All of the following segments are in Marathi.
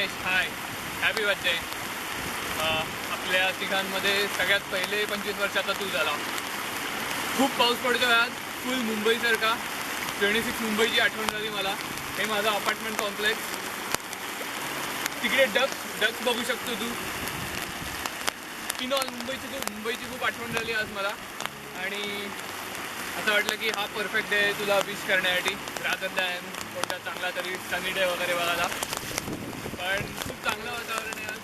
नैनेश हाय, हॅपी बर्थडे. आपल्या तिघांमध्ये सगळ्यात पहिले 25 वर्षाचा तू झाला. खूप पाऊस पडतो आज, फुल मुंबईसारखा. 26 मुंबईची आठवण झाली मला. हे माझं अपार्टमेंट कॉम्प्लेक्स. तिकडे डक बघू शकतो तू. इन ऑल मुंबईची खूप आठवण झाली आज मला. आणि असं वाटलं की हा परफेक्ट डे तुला विश करण्यासाठी, रादर दॅन कोणता चांगला तरी सनी डे वगैरे बघायला. पण खूप चांगलं वातावरण आहे आज.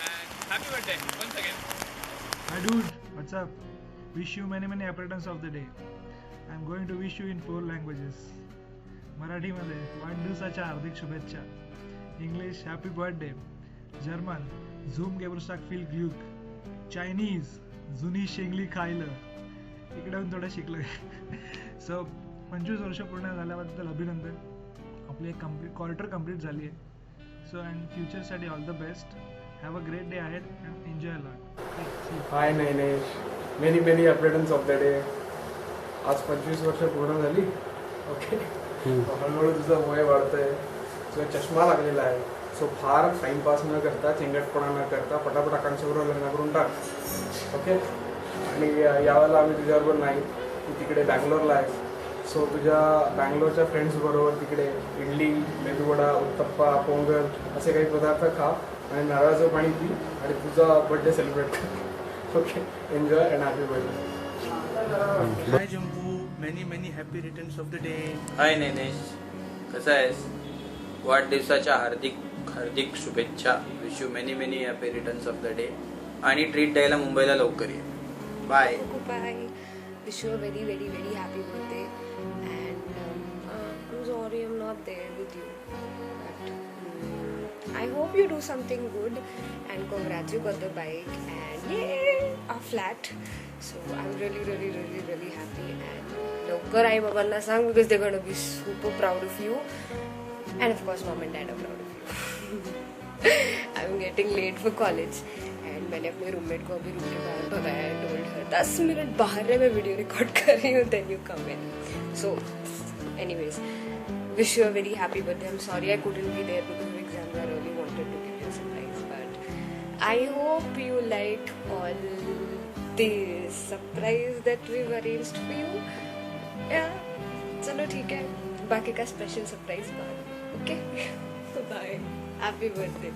And happy birthday once again. Hi dude, what's up? Wish you many happiness of the day. I'm going to wish you in 4 languages. मराठीमध्ये वाढदिवसाच्या हार्दिक शुभेच्छा. English happy birthday. जर्मन झूम गेबरुस्टाक फील ग्लूक. चायनीज जुनी शेंगली खायलं. इकडे थोडं शिकलोय. सो 25 वर्ष पूर्ण झाल्याबद्दल अभिनंदन. आपली एक क्वार्टर कंप्लीट झाली आहे. सो अँड फ्युचरसाठी all the best. Have a great day ahead and enjoy a lot. Hi Nainesh, many हॅपीडेन्स ऑफ द डे. आज 25 वर्ष पूर्ण झाली. ओके, हळूहळू तुझं वय वाढतंय, तुझा चष्मा लागलेला आहे. सो फार टाईमपास न करता, चिंगटपणा न करता पटापट आकांक्षाबरोबर लग्न करून टाक. ओके, आणि यावेळेला आम्ही तुझ्याबरोबर नाही, तू तिकडे बँगलोरला आहे. सो तुझ्या बँगलोरच्या फ्रेंड्सबरोबर तिकडे इडली, मेदूवडा, उत्तप्पा, पोंगल असे काही पदार्थ खा आणि नारळाचं पाणी पी आणि तुझा बर्थडे सेलिब्रेट कर. Okay, enjoy and happy birthday. Hi Jambu, many happy returns of the day. Hi Nainesh, कसा आहेस? वाढदिवसाच्या हार्दिक शुभेच्छा. Wish you many happy returns of the day. आणि ट्रीट द्यायला मुंबईला लवकर ये. Bye. Bye. Wish you a very happy birthday. And I'm sorry I'm not there with you. But I hope you do something good. And congrats, you got the bike. And yay, a flat. So I'm really happy. And लवकर आई बाबांना सांग, because they're going to be super proud of you. And of course mom and dad are proud of you. I'm getting late for college. And मैंने अपने रूममेट को अभी रूम के बाहर भगाया. टोल्ड हर 10 मिनट बाहर रहे, मैं वीडियो रिकॉर्ड कर रही हूँ, then you come in. So anyways, wish you a very happy birthday. I am sorry I couldn't be there because of exam. I really wanted to give you a surprise, but I hope you like all the surprise that we arranged for you. Yeah चलो ठीक है, बाकी का स्पेशल सरप्राइज बाद. Okay, bye. Happy birthday.